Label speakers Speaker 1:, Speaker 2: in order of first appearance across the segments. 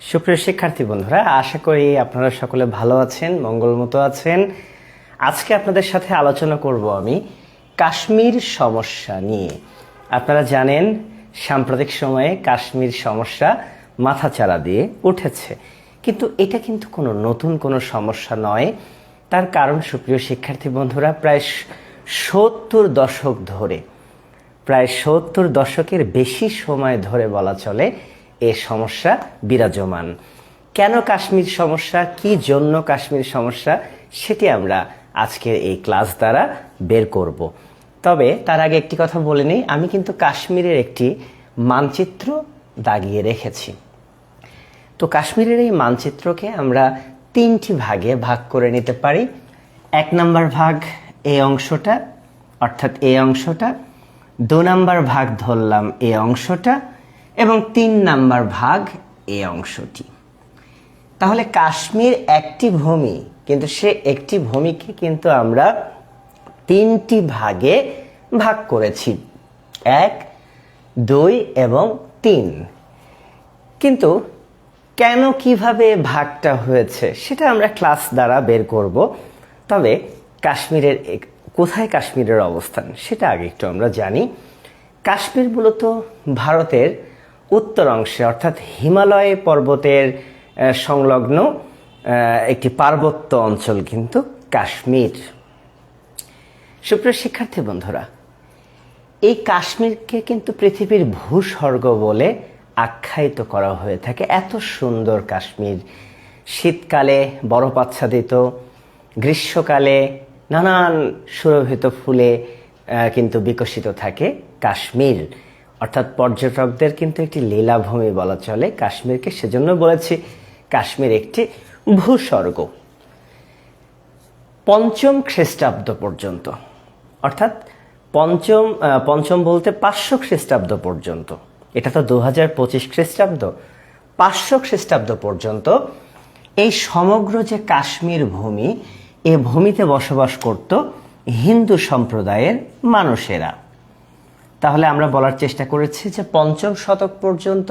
Speaker 1: সুপ্রিয় শিক্ষার্থী বন্ধুরা, আশা করি আপনারা সকলে ভালো আছেন, মঙ্গলমতো আছেন। আজকে আপনাদের সাথে আলোচনা করব আমি কাশ্মীর সমস্যা নিয়ে। আপনারা জানেন সাম্প্রতিক সময়ে কাশ্মীর সমস্যা মাথাচাড়া দিয়ে উঠেছে, কিন্তু এটা কিন্তু নতুন সমস্যা নয়। তার কারণ সুপ্রিয় শিক্ষার্থী বন্ধুরা, প্রায় 70 দশক ধরে, প্রায় 70 দশকের বেশি সময় ধরে বলা চলে এ সমস্যা বিরাজমান। কেন কাশ্মীর সমস্যা, কি জন্য কাশ্মীর সমস্যা, সেটি আমরা আজকের এই ক্লাস দ্বারা বের করব। তবে তার আগে একটি কথা বলে নিই, আমি কিন্তু কাশ্মীরের একটি মানচিত্র দাগিয়ে রেখেছি। তো কাশ্মীরের এই মানচিত্রকে আমরা 3টি ভাগে ভাগ করে নিতে পারি। 1 নম্বর ভাগ এই অংশটা, অর্থাৎ এই অংশটা। 2 নম্বর ভাগ ধরলাম এই অংশটা, এবং 3 নম্বর ভাগ এই অংশটি। তাহলে কাশ্মীর একটি ভূমি, কিন্তু সে একটি ভূমিকে কিন্তু আমরা 3টি ভাগে ভাগ করেছি, 1, 2 এবং 3। কিন্তু কেন, কিভাবে ভাগটা হয়েছে সেটা আমরা ক্লাস দ্বারা বের করব। তবে কাশ্মীরের কোথায় কাশ্মীরের অবস্থান সেটা আগে একটু আমরা জানি। কাশ্মীর মূলত ভারতের উত্তর অংশে, অর্থাৎ হিমালয় পর্বতের সংলগ্ন একটি পার্বত্য অঞ্চল কিন্তু কাশ্মীর। সুপ্রিয় শিক্ষার্থী বন্ধুরা, এই কাশ্মীরকে কিন্তু পৃথিবীর ভূস্বর্গ বলে আখ্যায়িত করা হয়ে থাকে। এত সুন্দর কাশ্মীর, শীতকালে বরফ আচ্ছাদিত, গ্রীষ্মকালে নানান সুরভিত ফুলে কিন্তু বিকশিত থাকে কাশ্মীর। অর্থাৎ পর্যটকদের কিন্তু একটি লীলাভূমি বলা চলে কাশ্মীরকে। সেজন্য বলেছি কাশ্মীর একটি ভূস্বর্গ। 5ম খ্রিস্টাব্দ পর্যন্ত, অর্থাৎ পঞ্চম বলতে 500 খ্রিস্টাব্দ পর্যন্ত, এটা তো 2025 খ্রিস্টাব্দ, 500 খ্রিস্টাব্দ পর্যন্ত এই সমগ্র যে কাশ্মীর ভূমি, এ ভূমিতে বসবাস করত হিন্দু সম্প্রদায়ের মানুষেরা। তাহলে আমরা বলার চেষ্টা করেছি যে 5ম শতক পর্যন্ত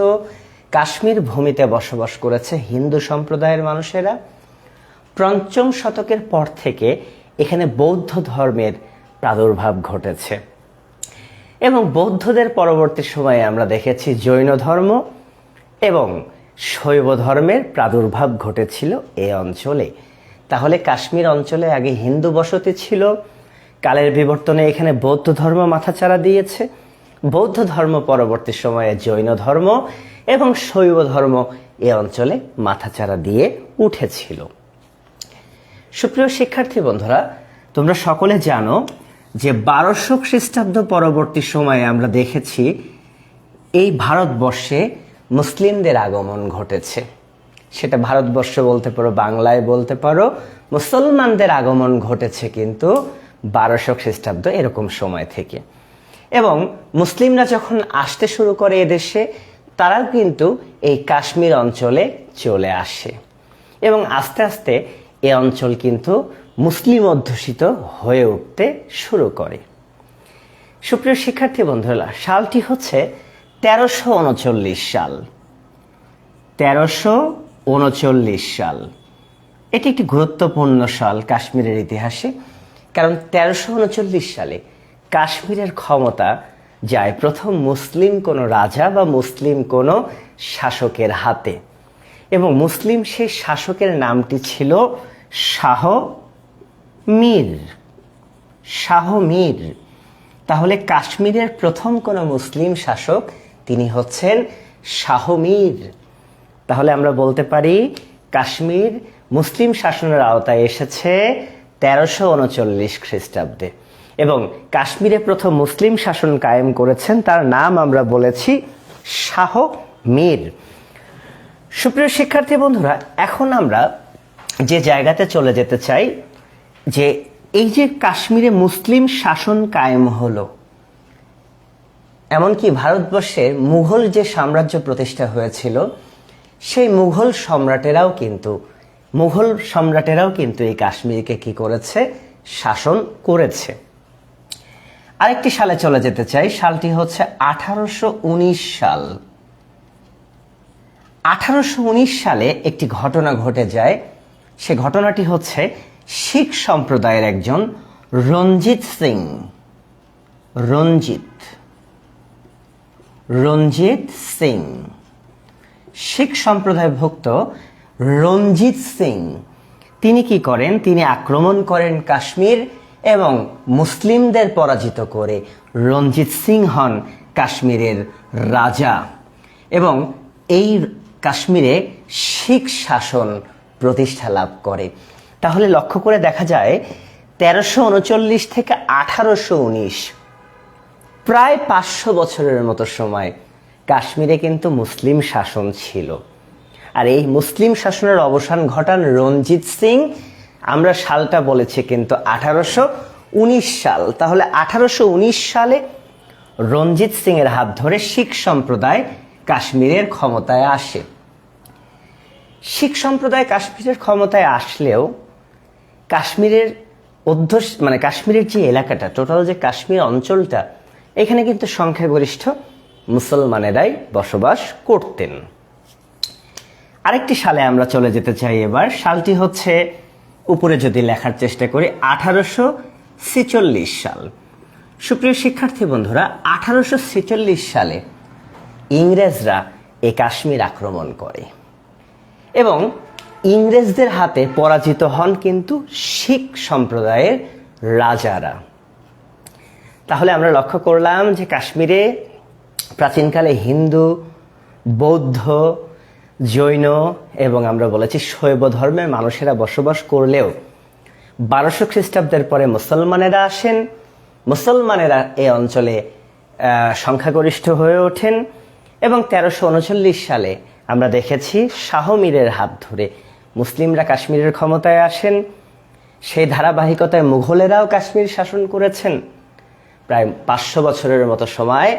Speaker 1: কাশ্মীর ভূমিতে বসবাস করেছে হিন্দু সম্প্রদায়ের মানুষেরা। 5ম শতকের পর থেকে এখানে বৌদ্ধ ধর্মের প্রাদুর্ভাব ঘটেছে, এবং বৌদ্ধদের পরবর্তী সময়ে আমরা দেখেছি জৈন ধর্ম এবং শৈব ধর্মের প্রাদুর্ভাব ঘটেছিল এই অঞ্চলে। তাহলে কাশ্মীর অঞ্চলে আগে হিন্দু বসতি ছিল, কালের বিবর্তনে এখানে বৌদ্ধ ধর্ম মাথাচাড়া দিয়েছে। বৌদ্ধ ধর্ম পরবর্তী সময়ে জৈন ধর্ম এবং শৈব ধর্ম এ অঞ্চলে মাথাচাড়া দিয়ে উঠেছিল। সুপ্রিয় শিক্ষার্থী বন্ধুরা, তোমরা সকলে জানো যে 1200 খ্রিস্টাব্দ পরবর্তী সময়ে আমরা দেখেছি এই ভারতবর্ষে মুসলিমদের আগমন ঘটেছে। সেটা ভারতবর্ষ বলতে পারো, বাংলায় বলতে পারো, মুসলমানদের আগমন ঘটেছে কিন্তু 1200 খ্রিস্টাব্দ এরকম সময় থেকে। এবং মুসলিমরা যখন আসতে শুরু করে এদেশে, তারাও কিন্তু এই কাশ্মীর অঞ্চলে চলে আসে, এবং আস্তে আস্তে এ অঞ্চল কিন্তু মুসলিম অধ্যুষিত হয়ে উঠতে শুরু করে। সুপ্রিয় শিক্ষার্থী বন্ধুরা, সালটি হচ্ছে 1339 সাল। 1339 সাল এটি একটি গুরুত্বপূর্ণ সাল কাশ্মীরের ইতিহাসে, কারণ 1339 সালে কাশ্মীরের ক্ষমতা যায় প্রথম মুসলিম কোনো রাজা বা মুসলিম কোনো শাসকের হাতে, এবং মুসলিম সেই শাসকের নামটি ছিল শাহ মীর। শাহ মীর। তাহলে কাশ্মীরের প্রথম কোনো মুসলিম শাসক তিনি হচ্ছেন শাহ মীর। তাহলে আমরা বলতে পারি কাশ্মীর মুসলিম শাসনের আওতায় এসেছে 1339 খ্রিস্টাব্দে, এবং কাশ্মীরে প্রথম মুসলিম শাসন কায়েম করেছেন, তার নাম আমরা বলেছি শাহ মীর। সুপ্রিয় শিক্ষার্থী বন্ধুরা, এখন আমরা যে জায়গাতে চলে যেতে চাই, যে এই যে কাশ্মীরে মুসলিম শাসন কায়েম হলো, এমনকি ভারতবর্ষের মুঘল যে সাম্রাজ্য প্রতিষ্ঠা হয়েছিল, সেই মুঘল সম্রাটেরাও কিন্তু এই কাশ্মীরকে কি করেছে, শাসন করেছে। আরেকটি সালে চলে যেতে চাই, সালটি হচ্ছে 1819 সাল। 1819 সালে একটি ঘটনা ঘটে যায়। সে ঘটনাটি হচ্ছে শিখ সম্প্রদায়ের একজন রঞ্জিত সিং, রঞ্জিত সিং, শিখ সম্প্রদায়ভুক্ত রঞ্জিত সিং, তিনি কি করেন? তিনি আক্রমণ করেন কাশ্মীর এবং মুসলিমদের পরাজিত করে রঞ্জিত সিং হন কাশ্মীরের রাজা এবং এই কাশ্মীরে শিখ শাসন প্রতিষ্ঠা লাভ করে। তাহলে লক্ষ্য করে দেখা যায় 1339 থেকে 1819, প্রায় 500 বছরের মতো সময় কাশ্মীরে কিন্তু মুসলিম শাসন ছিল। আর এই মুসলিম শাসনের অবসান ঘটান রঞ্জিত সিং। আমরা সালটা বলেছি কিন্তু 1819 সাল। তাহলে 1819 সালে রঞ্জিত সিং এর হাত ধরে শিখ সম্প্রদায় কাশ্মীরের ক্ষমতায় আসে। শিখ সম্প্রদায় কাশ্মীরের ক্ষমতায় আসলেও কাশ্মীরের কাশ্মীরের যে এলাকাটা, টোটাল যে কাশ্মীর অঞ্চলটা, এখানে কিন্তু সংখ্যাগরিষ্ঠ মুসলমানেরাই বসবাস করতেন। আরেকটি সালে আমরা চলে যেতে চাই। এবার সালটি হচ্ছে, উপরে যদি লেখার চেষ্টা করি, 1846 সাল। সুপ্রিয় শিক্ষার্থী বন্ধুরা, 1846 সালে ইংরেজরা এই কাশ্মীর আক্রমণ করে এবং ইংরেজদের হাতে পরাজিত হন কিন্তু শিখ সম্প্রদায়ের রাজারা। তাহলে আমরা লক্ষ্য করলাম যে কাশ্মীরে প্রাচীনকালে হিন্দু, বৌদ্ধ, জৈন এবং আমরা বলেছি শৈব ধর্মের মানুষেরা বসবাস করলেও 1200 খ্রিস্টাব্দের পরে মুসলমানেরা আসেন। মুসলমানেরা এই অঞ্চলে সংখ্যাগরিষ্ঠ হয়ে ওঠেন এবং 1339 সালে আমরা দেখেছি শাহ মীরের হাত ধরে মুসলিমরা কাশ্মীরের ক্ষমতায় আসেন। সেই ধারাবাহিকতায় মুঘলেরাও কাশ্মীর শাসন করেছেন। প্রায় 500 বছরের মতো সময়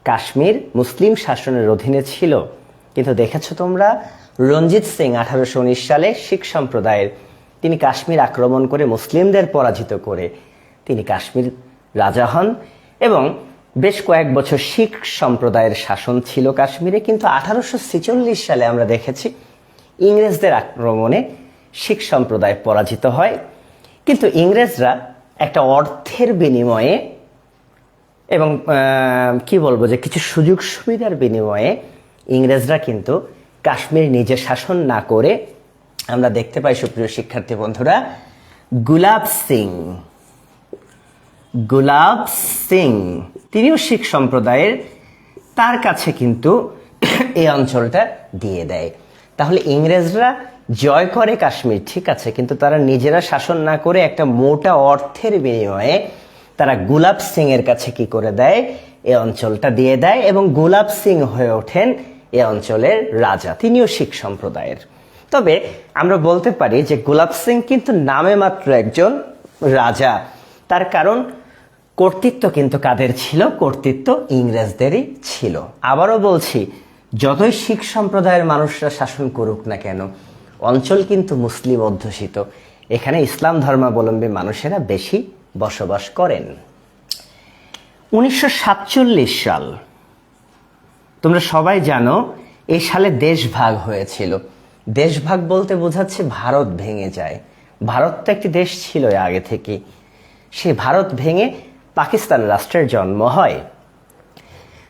Speaker 1: কাশ্মীর মুসলিম শাসনের অধীনে ছিল। কিন্তু দেখেছো তোমরা, রঞ্জিত সিং 1819 সালে শিখ সম্প্রদায়ের তিনি কাশ্মীর আক্রমণ করে মুসলিমদের পরাজিত করে তিনি কাশ্মীর রাজা হন এবং বেশ কয়েক বছর শিখ সম্প্রদায়ের শাসন ছিল কাশ্মীরে। কিন্তু 1846 সালে আমরা দেখেছি ইংরেজদের আক্রমণে শিখ সম্প্রদায় পরাজিত হয়। কিন্তু ইংরেজরা একটা অর্থের বিনিময়ে এবং কি বলবো যে কিছু সুযোগ সুবিধার বিনিময়ে ইংরেজরা কিন্তু কাশ্মীর নিজে শাসন না করে, আমরা দেখতে পাই সুপ্রিয় শিক্ষার্থী বন্ধুরা, গুলাব সিং তিনিও শিখ সম্প্রদায়ের, তার কাছে কিন্তু এই অঞ্চলটা দিয়ে দেয়। তাহলে ইংরেজরা জয় করে কাশ্মীর, ঠিক আছে, কিন্তু তারা নিজেরা শাসন না করে একটা মোটা অর্থের বিনিময়ে তারা গুলাব সিং এর কাছে কি করে দেয়? এই অঞ্চলটা দিয়ে দেয় এবং গুলাব সিং হয়ে ওঠেন এই অঞ্চলের রাজা। তিনিও শিখ সম্প্রদায়ের। তবে আমরা বলতে পারি যে গুলাব সিং কিন্তু নামে মাত্র একজন রাজা। তার কারণ কর্তৃত্ব কিন্তু কাদের ছিল? কর্তৃত্ব ইংরেজদেরই ছিল। আবারও বলছি, যতই শিখ সম্প্রদায়ের মানুষরা শাসন করুক না কেন, অঞ্চল কিন্তু মুসলিম অধ্যুষিত। এখানে ইসলাম ধর্মাবলম্বী মানুষেরা বেশি বসবাস করেন। 1947 সাল, তোমরা সবাই জানো এই সালে দেশ ভাগ হয়েছিল। দেশ ভাগ বলতে বোঝাচ্ছে ভারত ভেঙে যায়। ভারত তো একটি দেশ ছিল আগে থেকে, সেই ভারত ভেঙে পাকিস্তান রাষ্ট্রের জন্ম হয়।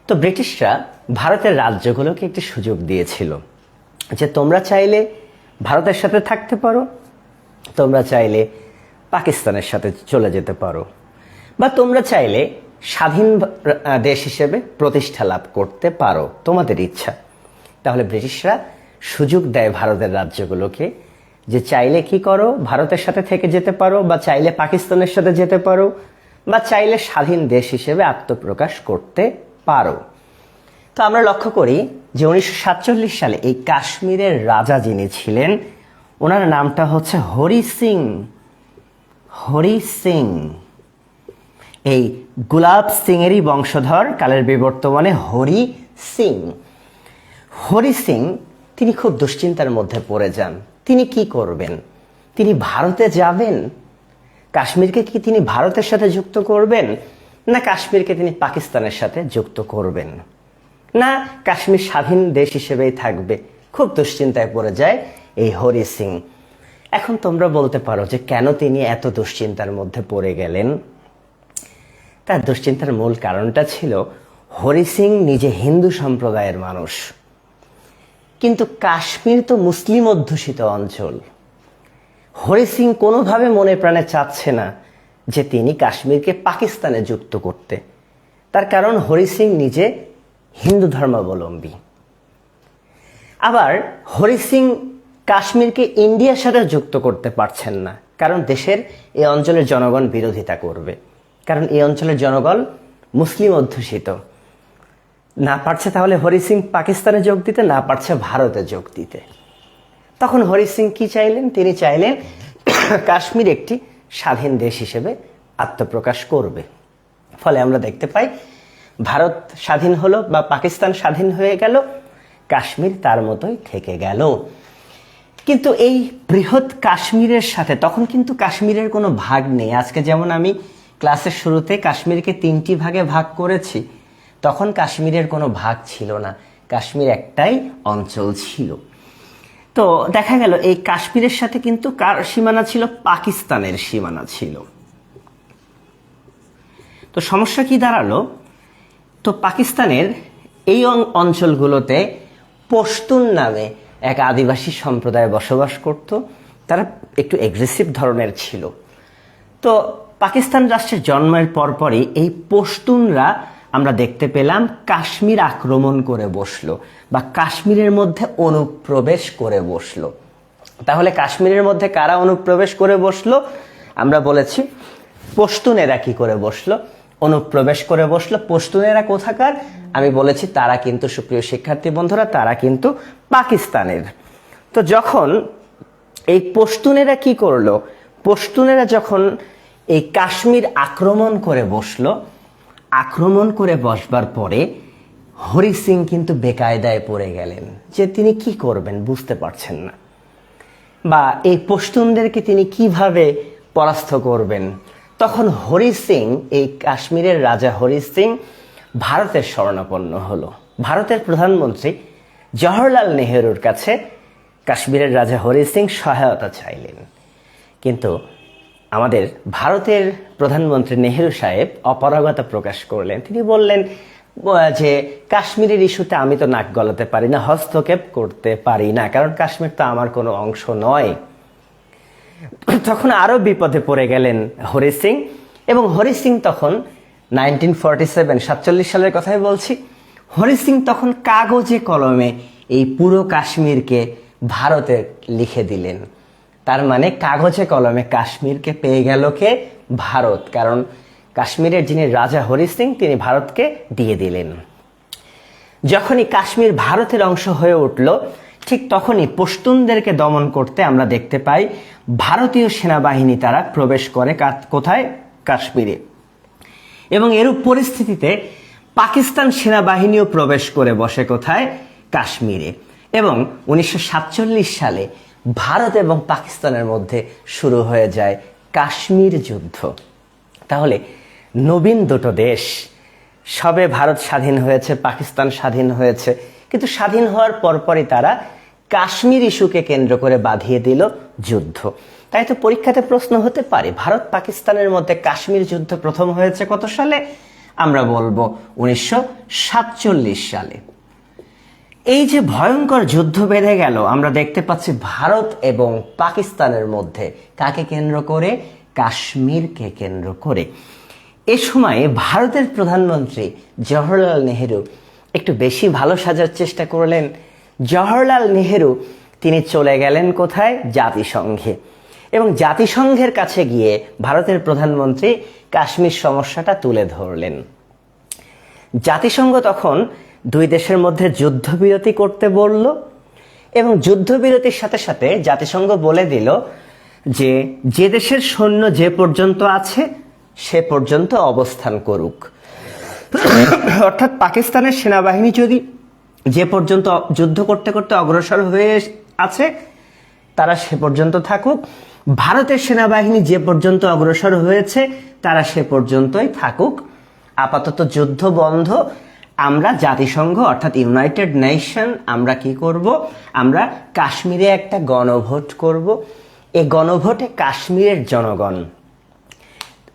Speaker 1: তো ব্রিটিশরা ভারতের রাজ্যগুলোকে একটি সুযোগ দিয়েছিল যে তোমরা চাইলে ভারতের সাথে থাকতে পারো, তোমরা চাইলে পাকিস্তানের সাথে চলে যেতে পারো, বা তোমরা চাইলে স্বাধীন দেশ হিসেবে প্রতিষ্ঠা লাভ করতে পারো, তোমাদের ইচ্ছা। তাহলে ব্রিটিশরা সুযোগ দেয় ভারতের রাজ্যগুলোকে যে চাইলে কি করো, ভারতের সাথে থেকে যেতে পারো, বা চাইলে পাকিস্তানের সাথে যেতে পারো, বা চাইলে স্বাধীন দেশ হিসেবে আত্মপ্রকাশ করতে পারো। তো আমরা লক্ষ্য করি যে 1947 সালে এই কাশ্মীরের রাজা যিনি ছিলেন, ওনার নামটা হচ্ছে হরি সিং। এই গুলাব সিং এরই বংশধর, কালের বিবর্তমানে হরি সিং তিনি খুব দুশ্চিন্তার মধ্যে পড়ে যান। তিনি কি করবেন? তিনি ভারতে যাবেন? কাশ্মীরকে কি তিনি ভারতের সাথে যুক্ত করবেন, না কাশ্মীরকে তিনি পাকিস্তানের সাথে যুক্ত করবেন, না কাশ্মীর স্বাধীন দেশ হিসেবেই থাকবে? খুব দুশ্চিন্তায় পড়ে যায় এই হরি সিং। এখন তোমরা বলতে পারো যে কেন তিনি এত দুশ্চিন্তার মধ্যে পড়ে গেলেন। তার দুশ্চিন্তার মূল কারণটা ছিল হরি সিং নিজে হিন্দু সম্প্রদায়ের মানুষ, কিন্তু কাশ্মীর তো মুসলিম অধ্যুষিত অঞ্চল। হরি সিং কোনোভাবে মনে প্রাণে চাচ্ছে না যে তিনি কাশ্মীরকে পাকিস্তানে যুক্ত করতে। তার কারণ হরি সিং নিজে হিন্দু ধর্মাবলম্বী। আবার হরি সিং কাশ্মীরকে ইন্ডিয়ার সাথে যুক্ত করতে পারছেন না, কারণ দেশের এই অঞ্চলের জনগণ বিরোধিতা করবে, কারণ এই অঞ্চলের জনগণ মুসলিম অধ্যুষিত। না পারছে তাহলে হরি সিং পাকিস্তানে যোগ দিতে, না পারছে ভারতে যোগ দিতে। তখন হরি সিং কি চাইলেন? তিনি চাইলেন কাশ্মীর একটি স্বাধীন দেশ হিসেবে আত্মপ্রকাশ করবে। ফলে আমরা দেখতে পাই ভারত স্বাধীন হলো বা পাকিস্তান স্বাধীন হয়ে গেল, কাশ্মীর তার মতোই থেকে গেল। কিন্তু এই বৃহৎ কাশ্মীরের সাথে তখন কিন্তু কাশ্মীরের কোনো ভাগ নেই। আজকে যেমন আমি ক্লাসের শুরুতে কাশ্মীরকে 3টি ভাগে ভাগ করেছি, তখন কাশ্মীরের কোনো ভাগ ছিল না, কাশ্মীর একটাই অঞ্চল ছিল। তো দেখা গেল এই কাশ্মীরের সাথে কিন্তু কার সীমানা ছিল? পাকিস্তানের সীমানা ছিল। তো সমস্যা কি দাঁড়ালো? তো পাকিস্তানের এই অঞ্চলগুলোতে পশতুন নামে এক আদিবাসী সম্প্রদায় বসবাস করত। তারা একটু এগ্রেসিভ ধরনের ছিল। তো পাকিস্তান রাষ্ট্রের জন্মের পরপরই এই পশতুনরা আমরা দেখতে পেলাম কাশ্মীর আক্রমণ করে বসলো বা কাশ্মীরের মধ্যে অনুপ্রবেশ করে বসলো। তাহলে কাশ্মীরের মধ্যে কারা অনুপ্রবেশ করে বসলো? আমরা বলেছি পশতুনেরা কি করে বসলো? অনুপ্রবেশ করে বসলো। পশতুনেরা কোথাকার? আমি বলেছি তারা কিন্তু, সুপ্রিয় শিক্ষার্থী বন্ধুরা, তারা কিন্তু পাকিস্তানের। তো যখন এই পশতুনেরা কি করলো? পশতুনেরা যখন এই কাশ্মীর আক্রমণ করে বসলো, আক্রমণ করে বসবার পরে হরি সিং কিন্তু বেকায়দায় পড়ে গেলেন যে তিনি কি করবেন, বুঝতে পারছেন না, বা এই পশতুনদেরকে তিনি কিভাবে পরাস্ত করবেন। তখন হরি সিং, এই কাশ্মীরের রাজা হরি সিং, ভারতের শরণাপন্ন হলো। ভারতের প্রধানমন্ত্রী জওহরলাল নেহেরুর কাছে কাশ্মীরের রাজা হরি সিং সহায়তা চাইলেন। কিন্তু আমাদের ভারতের প্রধানমন্ত্রী নেহেরু সাহেব অপারগতা প্রকাশ করলেন। তিনি বললেন যে কাশ্মীরের ইস্যুতে আমি তো নাক গলাতে পারি না, হস্তক্ষেপ করতে পারি না, কারণ কাশ্মীর তো আমার কোনো অংশ নয়। তখন আরো বিপদে পড়ে গেলেন হরি সিং। এবং হরি সিং তখন 47 সালের কথাই বলছি, হরি সিং তখন কাগজে কলমে এই পুরো কাশ্মীরকে ভারতে লিখে দিলেন। তার মানে কাগজে কলমে কাশ্মীরকে পেয়ে গেল কে? ভারত। কারণ কাশ্মীরের যিনি রাজা হরি সিং, তিনি ভারতকে দিয়ে দিলেন। যখনই কাশ্মীর ভারতের অংশ হয়ে উঠল, ঠিক তখনই পশতুনদেরকে দমন করতে আমরা দেখতে পাই ভারতীয় সেনাবাহিনী তারা প্রবেশ করে কোথায়? কাশ্মীরে। এবং এরূপ পরিস্থিতিতে পাকিস্তান সেনাবাহিনীও প্রবেশ করে বসে কোথায়? কাশ্মীরে। এবং 1947 সালে ভারত এবং পাকিস্তানের মধ্যে শুরু হয়ে যায় কাশ্মীর যুদ্ধ। তাহলে নবীন দুটো দেশ, সবে ভারত স্বাধীন হয়েছে, পাকিস্তান স্বাধীন হয়েছে, কিন্তু স্বাধীন হওয়ার পরপরই তারা কাশ্মীর ইস্যুকে কেন্দ্র করে বাঁধিয়ে দিল যুদ্ধ। তাই তো পরীক্ষাতে প্রশ্ন হতে পারে ভারত পাকিস্তানের মধ্যে কাশ্মীর যুদ্ধ প্রথম হয়েছে কত সালে? আমরা বলবো 1947 সালে। এই যে ভয়ঙ্কর যুদ্ধ বেঁধে গেল, আমরা দেখতে পাচ্ছি ভারত এবং পাকিস্তানের মধ্যে, কাকে কেন্দ্র করে? কাশ্মীরকে কেন্দ্র করে। এ সময়ে ভারতের প্রধানমন্ত্রী জওহরলাল নেহেরু একটু বেশি ভালো সাজার চেষ্টা করলেন। জওহরলাল নেহেরু তিনি চলে গেলেন কোথায়? জাতিসংঘে। এবং জাতিসংঘের কাছে গিয়ে ভারতের প্রধানমন্ত্রী কাশ্মীর সমস্যাটা তুলে ধরলেন। জাতিসংঘ তখন দুই দেশের মধ্যে যুদ্ধবিরতি করতে বলল, এবং যুদ্ধবিরতির সাথে সাথে জাতিসংঘ বলে দিল যে যে দেশের সৈন্য যে পর্যন্ত আছে সে পর্যন্ত অবস্থান করুক। অর্থাৎ পাকিস্তানের সেনাবাহিনী যদি যে পর্যন্ত যুদ্ধ করতে করতে অগ্রসর হয়ে আছে তারা সে পর্যন্ত থাকুক, ভারতের সেনাবাহিনী যে পর্যন্ত অগ্রসর হয়েছে তারা সে পর্যন্তই থাকুক। আপাতত যুদ্ধ বন্ধ, আমরা জাতিসংঘ অর্থাৎ ইউনাইটেড নেশন আমরা কি করব, আমরা কাশ্মীরে একটা গণভোট করব। এই গণভোটে কাশ্মীরের জনগণ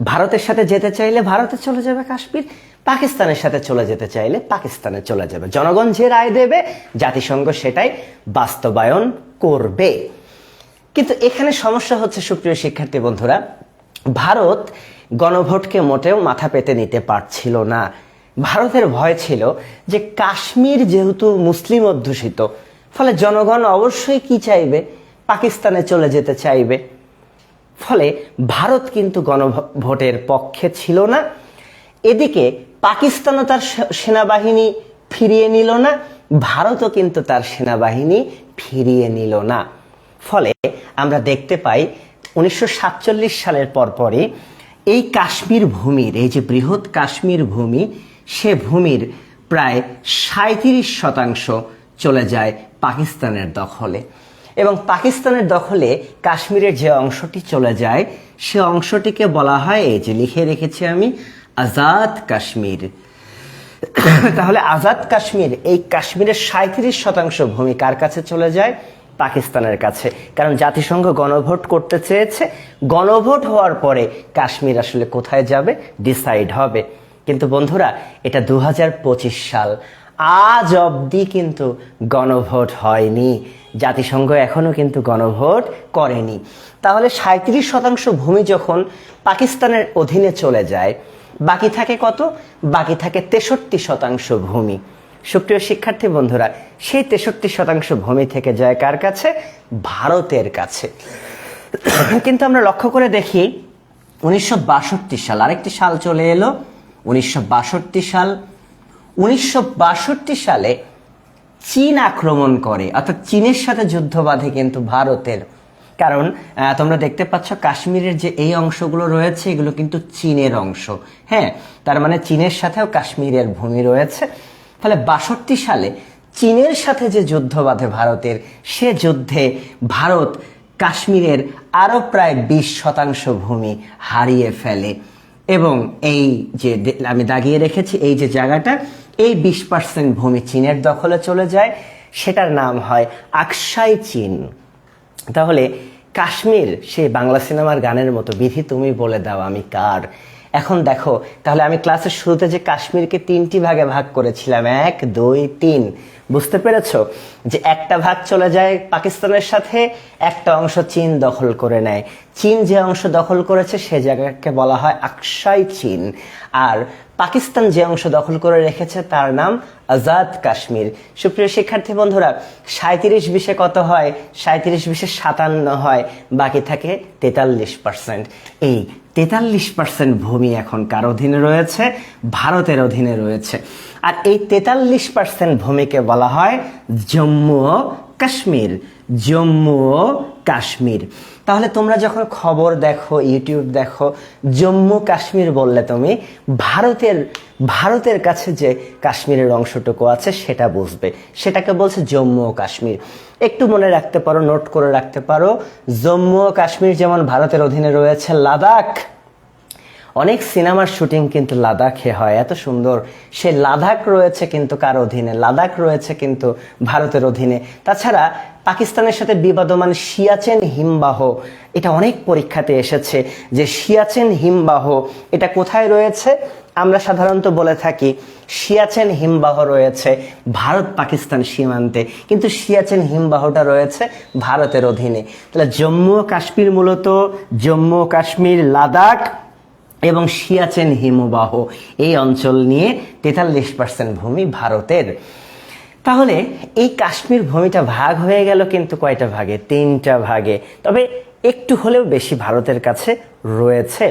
Speaker 1: ভারতের সাথে যেতে চাইলে ভারতে চলে যাবে কাশ্মীর, পাকিস্তানের সাথে চলে যেতে চাইলে পাকিস্তানে চলে যাবে। জনগণ যে রায় দেবে জাতিসংঘ সেটাই বাস্তবায়ন করবে। কিন্তু এখানে সমস্যা হচ্ছে সুপ্রিয় শিক্ষার্থী বন্ধুরা, ভারত গণভোটকে মোটেও মাথা পেতে নিতে পারছিল না। ভারতের ভয় ছিল যে কাশ্মীর যেহেতু মুসলিম অধ্যুষিত, ফলে জনগণ অবশ্যই কি চাইবে, পাকিস্তানে চলে যেতে চাইবে। ফলে ভারত কিন্তু গণভোটের পক্ষে ছিল না। এদিকে পাকিস্তানও তার সেনাবাহিনী ফিরিয়ে নিল না, ভারতও কিন্তু তার সেনাবাহিনী ফিরিয়ে নিল না। ফলে আমরা দেখতে পাই 1947 সালের পরপরই এই কাশ্মীর ভূমির, এই যে বৃহৎ কাশ্মীর ভূমি, সে ভূমির প্রায় 37% চলে যায় পাকিস্তানের দখলে। এবং পাকিস্তানের দখলে কাশ্মীরের যে অংশটি চলে যায় সে অংশটিকে বলা হয়, এই যে লিখে রেখেছি আমি, আজাদ কাশ্মীর। তাহলে আজাদ কাশ্মীর, এই কাশ্মীরের 37% ভূমি কার কাছে চলে যায়? পাকিস্তানের কাছে। কারণ জাতিসংঘ গণভোট করতে চেয়েছে, গণভোট হওয়ার পরে কাশ্মীর আসলে কোথায় যাবে ডিসাইড হবে। কিন্তু বন্ধুরা, এটা 2025 সাল, আজ অবধি কিন্তু গণভোট হয়নি, জাতিসংঘ এখনো কিন্তু গণভোট করেনি। তাহলে 37% ভূমি যখন পাকিস্তানের অধীনে চলে যায়, বাকি থাকে কত? বাকি থাকে 63% ভূমি। সুপ্রিয় শিক্ষার্থী বন্ধুরা, সেই 63% ভূমি থেকে যায় কার কাছে? ভারতের কাছে। কিন্তু আমরা লক্ষ্য করে দেখি 1962 সাল, আরেকটি সাল চলে এলো, 1962 সাল। 1962 সালে চীন আক্রমণ করে, অর্থাৎ চীনের সাথে যুদ্ধ বাঁধে কিন্তু ভারতের। কারণ তোমরা দেখতে পাচ্ছ কাশ্মীরের যে এই অংশগুলো রয়েছে এগুলো কিন্তু চীনের অংশ। হ্যাঁ, তার মানে চীনের সাথেও কাশ্মীরের ভূমি রয়েছে। ফলে 62 সালে চীনের সাথে যে যুদ্ধ বাঁধে ভারতের, সে যুদ্ধে ভারত কাশ্মীরের আরো প্রায় 20% ভূমি হারিয়ে ফেলে। এবং এই যে আমি দাগিয়ে রেখেছি এই যে জায়গাটা, এই 20% ভূমি চীনের দখলে চলে যায়, সেটার নাম হয় আকসাই চীন। তাহলে কাশ্মীর সেই বাংলা সিনেমার গানের মতো, বিধি তুমি বলে দাও আমি কার। এখন দেখো, তাহলে আমি ক্লাসের শুরুতে যে কাশ্মীরকে 3টি ভাগে ভাগ করেছিলাম, 1, 2, 3, বুঝতে পেরেছো? যে একটা ভাগ চলে যায় পাকিস্তানের সাথে, একটা অংশ চীন দখল করে নেয়। চীন যে অংশ দখল করেছে সে জায়গাকে বলা হয় আকসাই চীন। আর পাকিস্তান যে অংশ দখল করে রেখেছে তার নাম আজাদ কাশ্মীর। সুপ্রিয় শিক্ষার্থী বন্ধুরা, 37-20 কত হয়? 37-20 57 হয়, বাকি থাকে 43%। এই 43% ভূমি এখন কার অধীনে রয়েছে? ভারতের অধীনে রয়েছে। আর এই 43% ভূমিকে বলা হয় জম্মু ও কাশ্মীর। জম্মু ও কাশ্মীর। তাহলে তোমরা যখন খবর দেখো, ইউটিউব দেখো, জম্মু কাশ্মীর বললে তুমি ভারতের কাছে যে কাশ্মীরের অংশটুকু আছে সেটা বুঝবে, সেটাকে বলছে জম্মু ও কাশ্মীর। একটু মনে রাখতে পারো, নোট করে রাখতে পারো, জম্মু ও কাশ্মীর যেমন ভারতের অধীনে রয়েছে, লাদাখ, অনেক সিনেমার শুটিং কিন্তু লাদাখে হয়, এত সুন্দর। সে লাদাখ রয়েছে কিন্তু কার অধীনে? লাদাখ রয়েছে কিন্তু ভারতের অধীনে। তাছাড়া পাকিস্তানের সাথে বিবাদমান সিয়াচেন হিমবাহ, এটা অনেক পরীক্ষাতে এসেছে যে সিয়াচেন হিমবাহ এটা কোথায় রয়েছে? আমরা সাধারণত বলে থাকি সিয়াচেন হিমবাহ রয়েছে ভারত পাকিস্তান সীমান্তে, কিন্তু সিয়াচেন হিমবাহটা রয়েছে ভারতের অধীনে। তাহলে জম্মু ও কাশ্মীর মূলত জম্মু ও কাশ্মীর, লাদাখ এবং সিয়াচেন হিমবাহ, এই অঞ্চল নিয়ে 43% ভূমি ভারতের। তাহলে এই কাশ্মীর ভূমিটা ভাগ হয়ে গেল কিন্তু কয়টা ভাগে? 3টা ভাগে। তবে একটু হলেও বেশি ভারতের কাছে রয়েছে।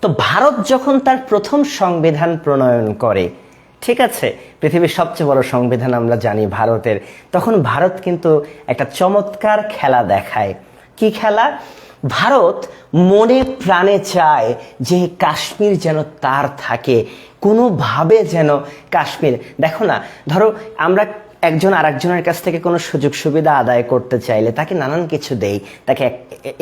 Speaker 1: তো ভারত যখন তার প্রথম সংবিধান প্রণয়ন করে, ঠিক আছে, পৃথিবীর সবচেয়ে বড় সংবিধান আমরা জানি ভারতের, তখন ভারত কিন্তু একটা চমৎকার খেলা দেখায়। কি খেলা? ভারত মনে প্রাণে চায় যে কাশ্মীর যেন তার থাকে, কোনোভাবে যেন কাশ্মীর, দেখো না, ধরো আমরা একজন আরেকজনের কাছ থেকে কোনো সুযোগ সুবিধা আদায় করতে চাইলে তাকে নানান কিছু দেই, তাকে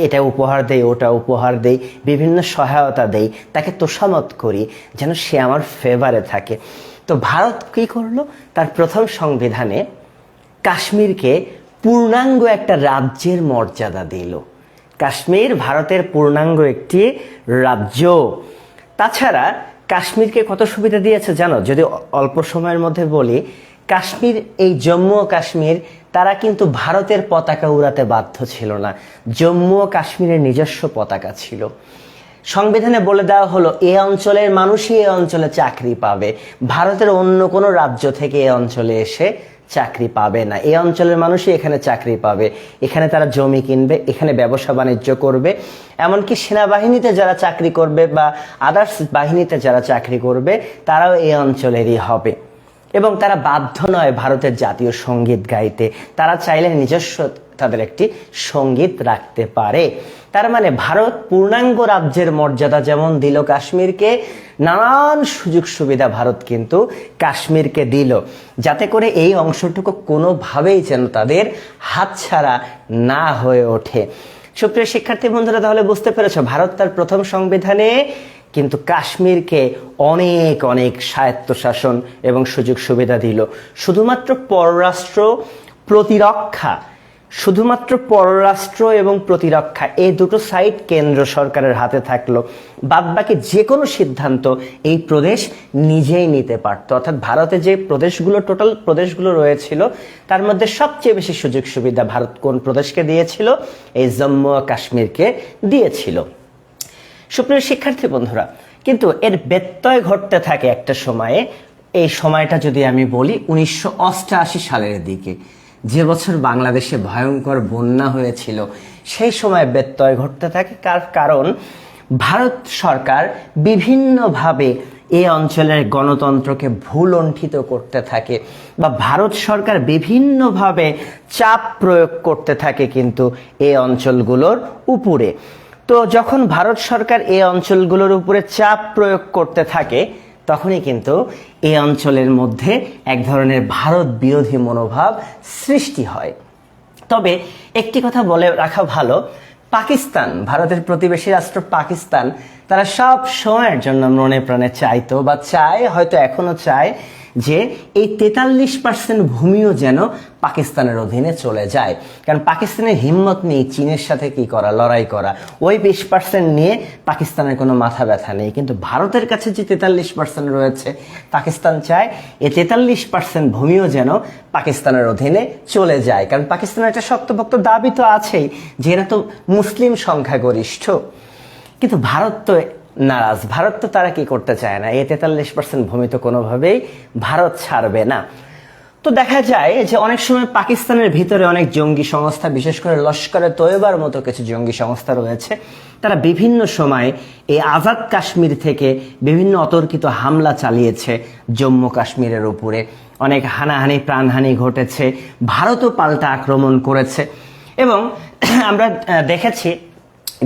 Speaker 1: এটা উপহার দেই, ওটা উপহার দেই, বিভিন্ন সহায়তা দেই, তাকে তোষামত করি যেন সে আমার ফেভারে থাকে। তো ভারত কি করলো, তার প্রথম সংবিধানে কাশ্মীরকে পূর্ণাঙ্গ একটা রাজ্যের মর্যাদা দিল। কাশ্মীর ভারতের পূর্ণাঙ্গ একটি রাজ্য। তাছাড়া কাশ্মীরকে কত সুবিধা দিয়েছে জানো? যদি অল্প সময়ের মধ্যে বলি, কাশ্মীর, এই জম্মু ও কাশ্মীর, তারা কিন্তু ভারতের পতাকা উড়াতে বাধ্য ছিল না। জম্মু ও কাশ্মীরের নিজস্ব পতাকা ছিল। সংবিধানে বলে দেওয়া হলো এই অঞ্চলের মানুষই এই অঞ্চলে চাকরি পাবে, ভারতের অন্য কোনো রাজ্য থেকে এই অঞ্চলে এসে চাকরি পাবে না। এই অঞ্চলের মানুষই এখানে চাকরি পাবে, এখানে তারা জমি কিনবে, এখানে ব্যবসা বাণিজ্য করবে, এমনকি সেনাবাহিনীতে যারা চাকরি করবে বা আদার্স বাহিনীতে যারা চাকরি করবে তারাও এই অঞ্চলেরই হবে। এবং তারা বাধ্য নয় ভারতের জাতীয় সঙ্গীত গাইতে, তারা চাইলে নিজস্ব তাদের একটি সঙ্গীত রাখতে পারে। তার মানে ভারত পূর্ণাঙ্গ রাজ্যের মর্যাদা যেমন দিল কাশ্মীরকে, নানান সুযোগ সুবিধা ভারত কিন্তু কাশ্মীরকে দিল, যাতে করে এই অংশটুকু কোনোভাবেই যেন তাদের হাতছাড়া না হয়ে ওঠে। সুপ্রিয় শিক্ষার্থী বন্ধুরা, তাহলে বুঝতে পেরেছো ভারত তার প্রথম সংবিধানে কিন্তু কাশ্মীরকে অনেক অনেক স্বায়ত্তশাসন এবং সুযোগ সুবিধা দিল। শুধুমাত্র পররাষ্ট্র এবং প্রতিরক্ষা এই দুটো সাইড কেন্দ্র সরকারের হাতে থাকলো, বাদবাকি যে কোনো সিদ্ধান্ত এই প্রদেশ নিজেই নিতে পারত। অর্থাৎ ভারতে যে প্রদেশগুলো, টোটাল প্রদেশগুলো রয়েছিল, তার মধ্যে সবচেয়ে বেশি সুযোগ সুবিধা ভারত কোন প্রদেশকে দিয়েছিল? এই জম্মু ও কাশ্মীরকে দিয়েছিল। সুপ্রিয় শিক্ষার্থী বন্ধুরা, কিন্তু এর ব্যত্যয় ঘটতে থাকে একটা সময়ে। এই সময়টা যদি আমি বলি 1988 সালের দিকে, যে বছর বাংলাদেশে ভয়ঙ্কর বন্যা হয়েছিল, সেই সময় ব্যত্যয় ঘটতে থাকে। কারণ ভারত সরকার বিভিন্নভাবে এই অঞ্চলের গণতন্ত্রকে ভুলণ্ঠিত করতে থাকে, বা ভারত সরকার বিভিন্নভাবে চাপ প্রয়োগ করতে থাকে কিন্তু এই অঞ্চলগুলোর উপরে। তো যখন ভারত সরকার এই অঞ্চলগুলোর উপরে চাপ প্রয়োগ করতে থাকে, তখনই কিন্তু এই অঞ্চলের মধ্যে এক ধরনের ভারত বিরোধী মনোভাব সৃষ্টি হয়। তবে একটি কথা বলে রাখা ভালো, পাকিস্তান, ভারতের প্রতিবেশী রাষ্ট্র পাকিস্তান, তারা সব সময়ের জন্য মনে প্রাণে চাইতো বা চায়, হয়তো এখনো চায়, যে এই 43% ভূমিও যেন পাকিস্তানের অধীনে চলে যায়। কারণ পাকিস্তানের হিম্মত নেই চীনের সাথে কি করা, লড়াই করা। ওই 20% নিয়ে পাকিস্তানের কোনো মাথা ব্যথা নেই। কিন্তু ভারতের কাছে যে 43% রয়েছে, পাকিস্তান চায় এই 43% ভূমিও যেন পাকিস্তানের অধীনে চলে যায়। কারণ পাকিস্তানের একটা শক্তপোক্ত দাবি তো আছেই যে এরা তো মুসলিম সংখ্যাগরিষ্ঠ। কিন্তু ভারত তো নারাজ, ভারত তো তারা কি করতে চায় না, এই 43% ভূমি তো কোনোভাবেই ভারত ছাড়বে না। তো দেখা যায় যে অনেক সময় পাকিস্তানের ভিতরে অনেক জঙ্গি সংস্থা, বিশেষ করে লস্করে তৈয়বার মতো কিছু জঙ্গি সংস্থা রয়েছে, তারা বিভিন্ন সময় এই আজাদ কাশ্মীর থেকে বিভিন্ন অতর্কিত হামলা চালিয়েছে জম্মু কাশ্মীরের উপরে। অনেক হানাহানি, প্রাণহানি ঘটেছে, ভারতও পাল্টা আক্রমণ করেছে। এবং আমরা দেখেছি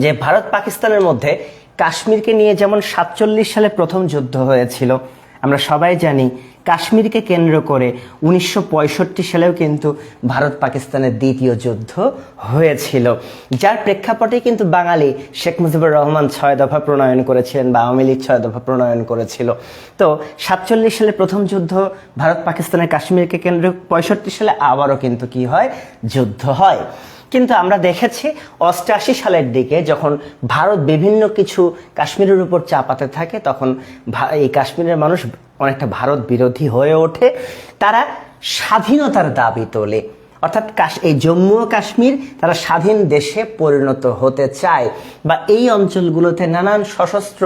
Speaker 1: যে ভারত পাকিস্তানের মধ্যে কাশ্মীরকে নিয়ে যেমন 47 সালে প্রথম যুদ্ধ হয়েছিল, আমরা সবাই জানি কাশ্মীরকে কেন্দ্র করে 1965 সালেও কিন্তু ভারত পাকিস্তানের দ্বিতীয় যুদ্ধ হয়েছিল, যার প্রেক্ষাপটে কিন্তু বাঙালি শেখ মুজিবুর রহমান 6 দফা প্রণয়ন করেছিলেন বা আওয়ামী লীগ 6 দফা প্রণয়ন করেছিল। তো 47 সালে প্রথম যুদ্ধ ভারত পাকিস্তানের কাশ্মীরকে কেন্দ্র, 65 সালে আবারও কিন্তু কি হয়, যুদ্ধ হয়। কিন্তু আমরা দেখেছি 88 সালের দিকে যখন ভারত বিভিন্ন কিছু কাশ্মীরের উপর চাপাতে থাকে, তখন এই কাশ্মীরের মানুষ অনেকটা ভারত বিরোধী হয়ে ওঠে। তারা স্বাধীনতার দাবি তোলে, অর্থাৎ এই জম্মু ও কাশ্মীর তারা স্বাধীন দেশে পরিণত হতে চায়, বা এই অঞ্চলগুলোতে নানান সশস্ত্র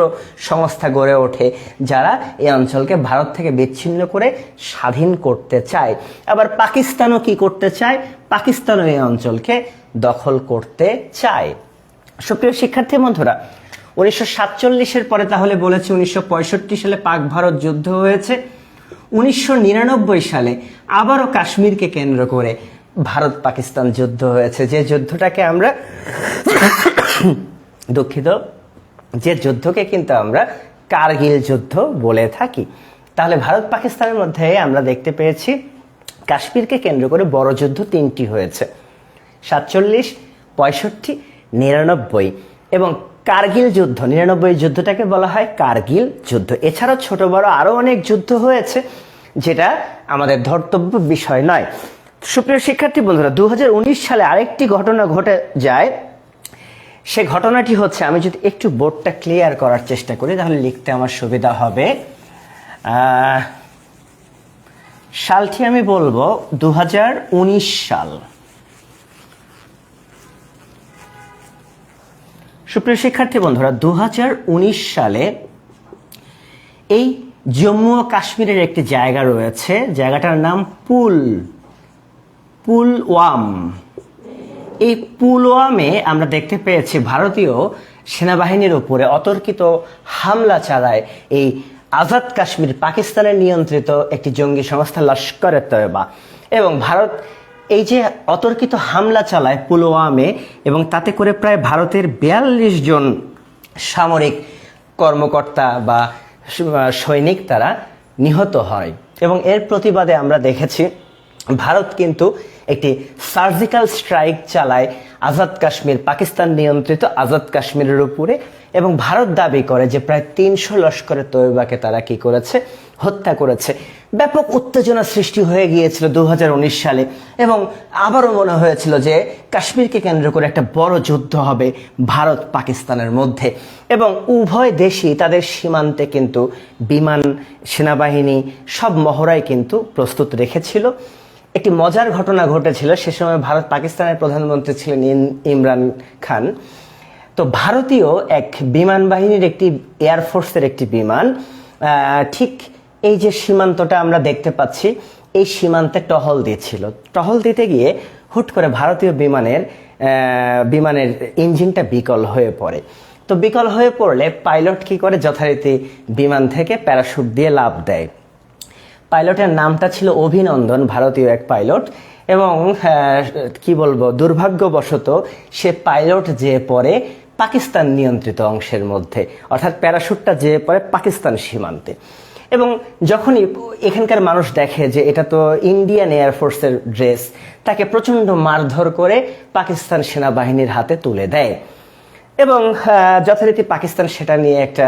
Speaker 1: সংস্থা গড়ে ওঠে যারা এই অঞ্চলকে ভারত থেকে বিচ্ছিন্ন করে স্বাধীন করতে চায়। আবার পাকিস্তানও কি করতে চায়, পাকিস্তানও এই অঞ্চলকে দখল করতে চায়। সুপ্রিয় শিক্ষার্থী বন্ধুরা, 1947-এর পরে তাহলে বলেছি 1965 সালে পাক ভারত যুদ্ধ হয়েছে। 1999 সালে আবারও কাশ্মীরকে কেন্দ্র করে ভারত পাকিস্তান যুদ্ধ হয়েছে, যে যুদ্ধটাকে আমরা দুঃখিত, যে যুদ্ধকে কিন্তু আমরা কারগিল যুদ্ধ বলে থাকি। তাহলে ভারত পাকিস্তানের মধ্যে আমরা দেখতে পেয়েছি কাশ্মীরকে কেন্দ্র করে বড় যুদ্ধ 3টি হয়েছে, 47, 65, 99 এবং কারগিল যুদ্ধ। 99 যুদ্ধটাকে বলা হয় কারগিল যুদ্ধ। এছাড়াও ছোট বড় আরো অনেক যুদ্ধ হয়েছে, যেটা আমাদের ধর্তব্য বিষয় নয়। সুপ্রিয় শিক্ষার্থী বন্ধুরা, 2019 সালে আরেকটি ঘটনা ঘটে যায়। সে ঘটনাটি হচ্ছে, আমি যদি একটু বোর্ডটা ক্লিয়ার করার চেষ্টা করি তাহলে লিখতে আমার সুবিধা হবে। সালটি আমি বলবো 2019 সাল। সুপ্রিয় শিক্ষার্থী বন্ধুরা, 2019 সালে এই জম্মু ও কাশ্মীরের একটি জায়গা রয়েছে, জায়গাটার নাম পুলওয়াম। এই পুলওয়ামে আমরা দেখতে পেয়েছি ভারতীয় সেনাবাহিনীর উপরে অতর্কিত হামলা চালায় এই আজাদ কাশ্মীর, পাকিস্তানের নিয়ন্ত্রিত একটি জঙ্গি সংস্থা লস্করে তয়বা। এবং ভারত এই যে অতর্কিত হামলা চালায় পুলওয়ামে, এবং তাতে করে প্রায় ভারতের 42 জন সামরিক কর্মকর্তা বা সৈনিক তারা নিহত হয়। এবং এর প্রতিবাদে আমরা দেখেছি ভারত কিন্তু একটি সার্জিক্যাল স্ট্রাইক চালায় আজাদ কাশ্মীর, পাকিস্তান নিয়ন্ত্রিত আজাদ কাশ্মীরের উপরে। এবং ভারত দাবি করে যে প্রায় 300 লস্করে তৈবাকে তারা কি করেছে, হত্যা করেছে। ব্যাপক উত্তেজনা সৃষ্টি হয়ে গিয়েছিল 2019 সালে, এবং আবারও মনে হয়েছিল যে কাশ্মীরকে কেন্দ্র করে একটা বড় যুদ্ধ হবে ভারত পাকিস্তানের মধ্যে। এবং উভয় দেশই তাদের সীমান্তে কিন্তু বিমান, সেনাবাহিনী সব মহড়াই কিন্তু প্রস্তুত রেখেছিল। একটি মজার ঘটনা ঘটেছিল, সে সময় ভারত পাকিস্তানের প্রধানমন্ত্রী ছিলেন ইমরান খান। তো ভারতীয় এক বিমান বাহিনীর একটি, এয়ারফোর্সের একটি বিমান ঠিক এই যে সীমান্তটা আমরা দেখতে পাচ্ছি, এই সীমান্তে টহল দিয়েছিল। টহল দিতে গিয়ে হুট করে ভারতীয় বিমানের ইঞ্জিনটা বিকল হয়ে পড়ে। তো বিকল হয়ে পড়লে পাইলট কি করে, যথারীতি বিমান থেকে প্যারাশুট দিয়ে লাফ দেয়। পাইলটের নামটা ছিল অভিনন্দন, ভারতীয় এক পাইলট। এবং কি বলবো, দুর্ভাগ্যবশত সে পাইলট যেয়ে পড়ে পাকিস্তান নিয়ন্ত্রিত অংশের মধ্যে, অর্থাৎ প্যারাশুটটা যেয়ে পড়ে পাকিস্তান সীমান্তে। এবং যখনই এখানকার মানুষ দেখে যে এটা তো ইন্ডিয়ান এয়ারফোর্সের ড্রেস, তাকে প্রচণ্ড মারধর করে পাকিস্তান সেনাবাহিনীর হাতে তুলে দেয়। এবং যথারীতি পাকিস্তান সেটা নিয়ে একটা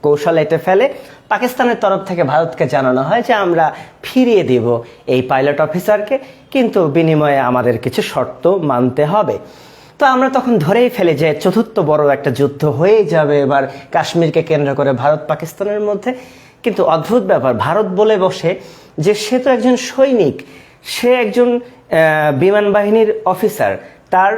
Speaker 1: কৌশল এঁটে ফেলে। পাকিস্তানের তরফ থেকে ভারতকে জানানো হয় যে আমরা ফিরিয়ে দিব এই পাইলট অফিসারকে, কিন্তু বিনিময়ে আমাদের কিছু শর্ত মানতে হবে। তো আমরা তখন ধরেই ফেলি যে চতুর্থ বড় একটা যুদ্ধ হয়ে যাবে এবার কাশ্মীরকে কেন্দ্র করে ভারত পাকিস্তানের মধ্যে। কিন্তু অদ্ভুত ব্যাপার, ভারত বলে বসে যে সে তো একজন সৈনিক, সে একজন বিমান বাহিনীর অফিসার, তার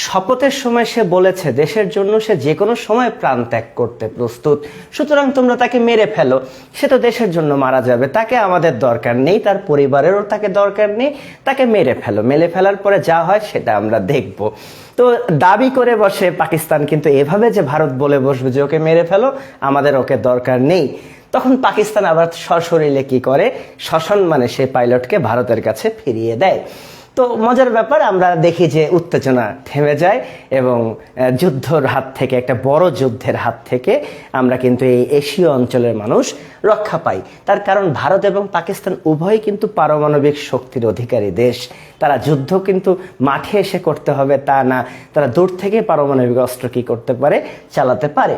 Speaker 1: শপথের সময় সে বলেছে দেশের জন্য সে যে কোনো সময় প্রাণ ত্যাগ করতে প্রস্তুত, সুতরাং তোমরা তাকে মেরে ফেলো, সে তো দেশের জন্য মারা যাবে, তাকে আমাদের দরকার নেই, তার পরিবারেরও তাকে দরকার নেই, তাকে মেরে ফেলো, মেরে ফেলার পরে যা হয় সেটা আমরা দেখব। তো দাবি করে বসে পাকিস্তান, কিন্তু এভাবে যে ভারত বলে বসবে যে ওকে মেরে ফেলো, আমাদের ওকে দরকার নেই, তখন পাকিস্তান আবার সশরীরে কি করে, সসম্মানে সে পাইলটকে ভারতের কাছে ফিরিয়ে দেয়। তো মজার ব্যাপার, আমরা দেখি যে উত্তেজনা থেমে যায় এবং যুদ্ধের হাত থেকে, একটা বড় যুদ্ধের হাত থেকে আমরা কিন্তু এই এশীয় অঞ্চলের মানুষ রক্ষা পাই। তার কারণ ভারত এবং পাকিস্তান উভয়ই কিন্তু পারমাণবিক শক্তির অধিকারী দেশ। তারা যুদ্ধ কিন্তু মাঠে এসে করতে হবে তা না, তারা দূর থেকে পারমাণবিক অস্ত্র কি করতে পারে, চালাতে পারে।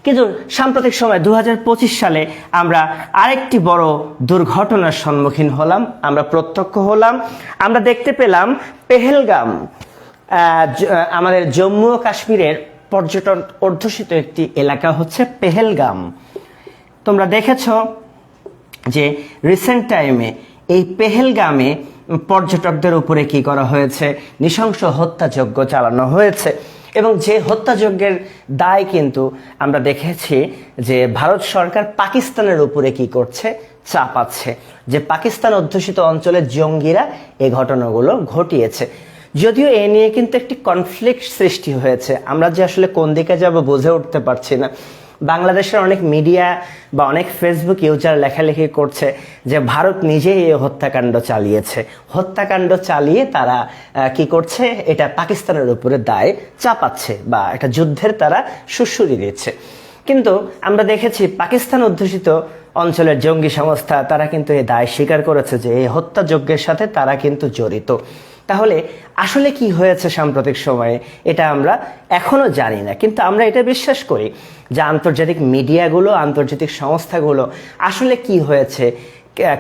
Speaker 1: কিন্তু সাম্প্রতিক সময় 2025 সালে আমরা আরেকটি বড় দুর্ঘটনার সম্মুখীন হলাম, আমরা প্রত্যক্ষ হলাম। আমরা দেখতে পেলাম পেহেলগাম, আমাদের জম্মু ও কাশ্মীরের পর্যটন অধ্যুষিত একটি এলাকা হচ্ছে পেহেলগাম। তোমরা দেখেছ যে রিসেন্ট টাইমে এই পেহেলগামে পর্যটকদের উপরে কি করা হয়েছে, নৃশংস হত্যাযজ্ঞ চালানো হয়েছে। এবং যে হত্যাযজ্ঞের দায় কিন্তু আমরা দেখেছি যে ভারত সরকার পাকিস্তানের উপরে কি করছে, চাপাচ্ছে, যে পাকিস্তান অধ্যুষিত অঞ্চলের জঙ্গিরা এই ঘটনাগুলো ঘটিয়েছে। যদিও এ নিয়ে কিন্তু একটি কনফ্লিক্ট সৃষ্টি হয়েছে, আমরা যে আসলে কোন দিকে যাব বুঝে উঠতে পারছি না। বাংলাদেশের অনেক মিডিয়া বা অনেক ফেসবুক ইউজার লেখালেখি করছে যে ভারত নিজেই এই হত্যাকাণ্ড চালিয়েছে, হত্যাকাণ্ড চালিয়ে তারা কি করছে, এটা পাকিস্তানের উপরে দায় চাপাচ্ছে বা একটা যুদ্ধের তারা সুড়সুড়ি দিচ্ছে। কিন্তু আমরা দেখেছি পাকিস্তান অধ্যুষিত অঞ্চলের জঙ্গি সংস্থা তারা কিন্তু এই দায় স্বীকার করেছে যে এই হত্যাযজ্ঞের সাথে তারা কিন্তু জড়িত। তাহলে আসলে কি হয়েছে সাম্প্রতিক সময়ে এটা আমরা এখনো জানি না, কিন্তু আমরা এটা বিশ্বাস করি যে আন্তর্জাতিক মিডিয়াগুলো, আন্তর্জাতিক সংস্থাগুলো আসলে কি হয়েছে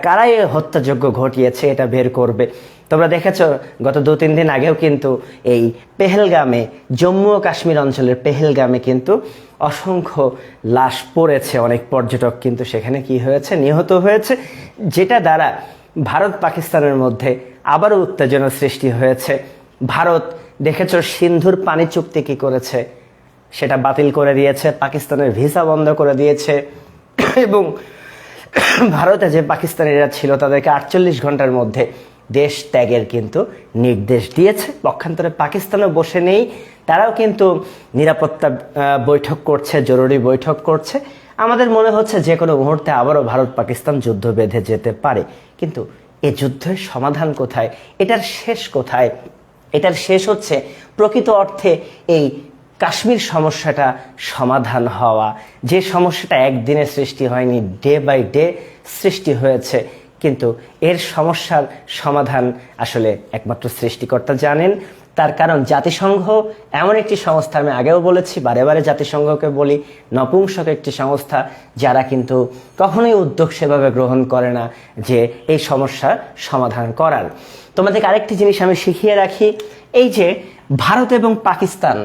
Speaker 1: কারাই হত্যাযজ্ঞ ঘটিয়েছে এটা বের করবে। তোমরা দেখেছ গত 2-3 দিন আগেও কিন্তু এই পেহেলগামে, জম্মু ও কাশ্মীর অঞ্চলের পেহেলগামে কিন্তু অসংখ্য লাশ পড়েছে, অনেক পর্যটক কিন্তু সেখানে কি হয়েছে, নিহত হয়েছে, যেটা দ্বারা ভারত পাকিস্তানের মধ্যে আবারও উত্তেজনা সৃষ্টি হয়েছে। ভারত দেখেছ সিন্ধুর পানি চুক্তি কি করেছে, সেটা বাতিল করে দিয়েছে, পাকিস্তানের ভিসা বন্ধ করে দিয়েছে এবং ভারতে যে পাকিস্তানিরা ছিল তাদেরকে 48 ঘন্টার মধ্যে দেশ ত্যাগের কিন্তু নির্দেশ দিয়েছে। পক্ষান্তরে পাকিস্তানও বসে নেই, তারাও কিন্তু নিরাপত্তা বৈঠক করছে, জরুরি বৈঠক করছে। আমাদের মনে হচ্ছে যে কোনো মুহূর্তে আবারও ভারত পাকিস্তান যুদ্ধ বেঁধে যেতে পারে। কিন্তু এই যুদ্ধের সমাধান কোথায়, এটার শেষ কোথায়? এটার শেষ হচ্ছে প্রকৃত অর্থে এই কাশ্মীর সমস্যাটা সমাধান হওয়া, যে সমস্যাটা একদিনে সৃষ্টি হয়নি, ডে বাই ডে সৃষ্টি হয়েছে। কিন্তু এর সমস্যার সমাধান আসলে একমাত্র সৃষ্টিকর্তা জানেন। তার কারণ জাতিসংঘ এমন একটি সংস্থা, আমি আগেও বলেছি, বারে বারে জাতিসংঘকে বলি, নপুংসক একটি সংস্থা, যারা কিন্তু কখনোই উদ্যোগ সেভাবে গ্রহণ করে না যে এই সমস্যার সমাধান করার। তোমাদেরকে আরেকটি জিনিস আমি শিখিয়ে রাখি, এই যে ভারত এবং পাকিস্তান,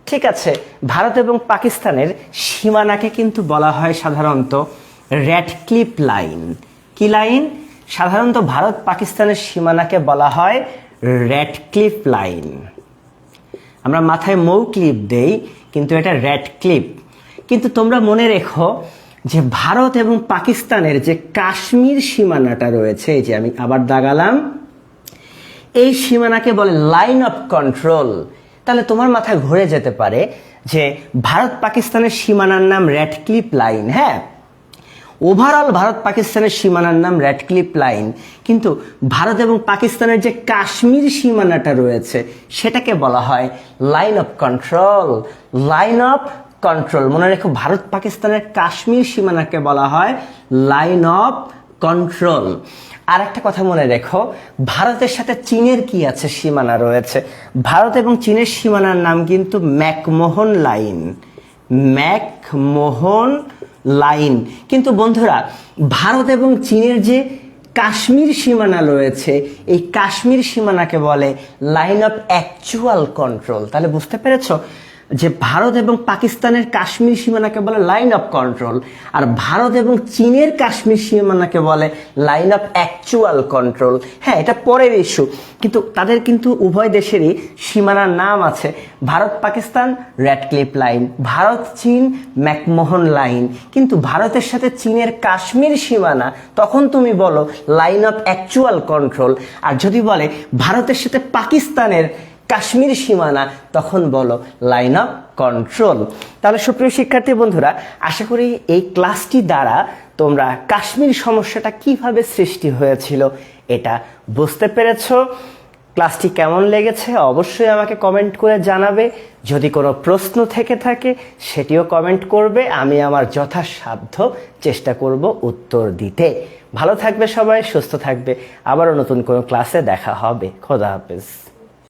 Speaker 1: ঠিক আছে, ভারত এবং পাকিস্তানের সীমানাকে কিন্তু বলা হয় সাধারণত র্যাডক্লিফ লাইন। কি লাইন? সাধারণত ভারত পাকিস্তানের সীমানাকে বলা হয় র্যাডক্লিফ লাইন। আমরা মাথায় মৌক্লিফ দেই, কিন্তু এটা র্যাডক্লিফ। কিন্তু তোমরা মনে রেখো যে ভারত এবং পাকিস্তানের যে কাশ্মীর সীমানাটা রয়েছে, এই যে আমি আবার দাগালাম, এই সীমানাকে বলে লাইন অফ কন্ট্রোল। তাহলে তোমার মাথায় ঘুরে যেতে পারে যে ভারত পাকিস্তানের সীমানার নাম র্যাডক্লিফ লাইন, হ্যাঁ, ওভারঅল ভারত পাকিস্তানের সীমানার নাম র্যাডক্লিফ লাইন, কিন্তু ভারত এবং পাকিস্তানের যে কাশ্মীর সীমানাটা রয়েছে সেটাকে বলা হয় line of control. Line of control, মনে রেখো, ভারত পাকিস্তানের কাশ্মীর সীমানাকে বলা হয় লাইন অফ কন্ট্রোল। আর একটা কথা মনে রেখো, ভারতের সাথে চীনের কি আছে, সীমানা রয়েছে। ভারত এবং চীনের সীমানার নাম কিন্তু ম্যাকমোহন লাইন, ম্যাকমোহন লাইন। কিন্তু বন্ধুরা, ভারত এবং চীনের যে কাশ্মীর সীমানা রয়েছে, এই কাশ্মীর সীমানাকে বলে লাইন অফ অ্যাকচুয়াল কন্ট্রোল। তাহলে বুঝতে পেরেছ যে ভারত এবং পাকিস্তানের কাশ্মীর সীমানাকে বলে লাইন অফ কন্ট্রোল, আর ভারত এবং চীনের কাশ্মীর সীমানাকে বলে লাইন অফ অ্যাকচুয়াল কন্ট্রোল। হ্যাঁ, এটা পরের ইস্যু, কিন্তু তাদের কিন্তু উভয় দেশেরই সীমানার নাম আছে। ভারত পাকিস্তান র্যাডক্লিফ লাইন, ভারত চীন ম্যাকমোহন লাইন। কিন্তু ভারতের সাথে চীনের কাশ্মীর সীমানা, তখন তুমি বলো লাইন অফ অ্যাকচুয়াল কন্ট্রোল। আর যদি বলে ভারতের সাথে পাকিস্তানের কাশ্মীর সীমানা, তখন বলো লাইন অফ কন্ট্রোল। তাহলে সুপ্রিয় শিক্ষার্থী বন্ধুরা, আশা করি এই ক্লাসটি দ্বারা তোমরা কাশ্মীর সমস্যাটা কিভাবে সৃষ্টি হয়েছিল এটা বুঝতে পেরেছ। ক্লাসটি কেমন লেগেছে অবশ্যই আমাকে কমেন্ট করে জানাবে। যদি কোনো প্রশ্ন থেকে থাকে সেটিও কমেন্ট করবে, আমি আমার যথাসাধ্য চেষ্টা করব উত্তর দিতে। ভালো থাকবে সবাই, সুস্থ থাকবে, আবারও নতুন কোনো ক্লাসে দেখা হবে। খোদা হাফেজ।